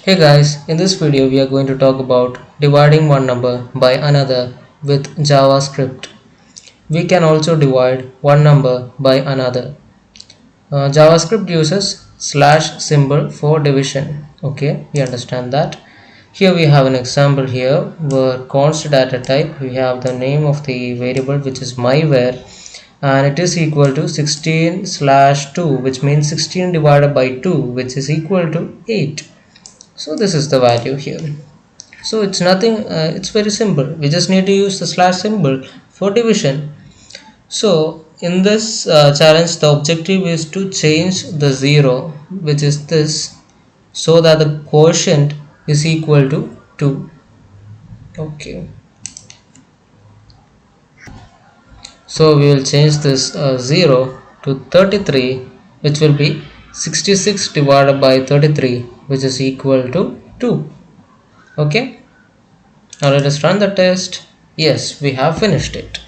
Hey guys, in this video we are going to talk about dividing one number by another with JavaScript. We can also divide one number by another. JavaScript uses slash symbol for division. Okay, we understand that. Here we have an example here where const data type we have the name of the variable which is myvar and it is equal to 16 slash 2, which means 16 divided by 2, which is equal to 8. So this is the value here. So it's nothing, it's very simple. We just need to use the slash symbol for division. So in this challenge, the objective is to change the 0, which is this, so that the quotient is equal to 2. Okay, so we will change this 0 to 33, which will be 66 divided by 33, which is equal to 2. Okay, now let us run the test. Yes, we have finished it.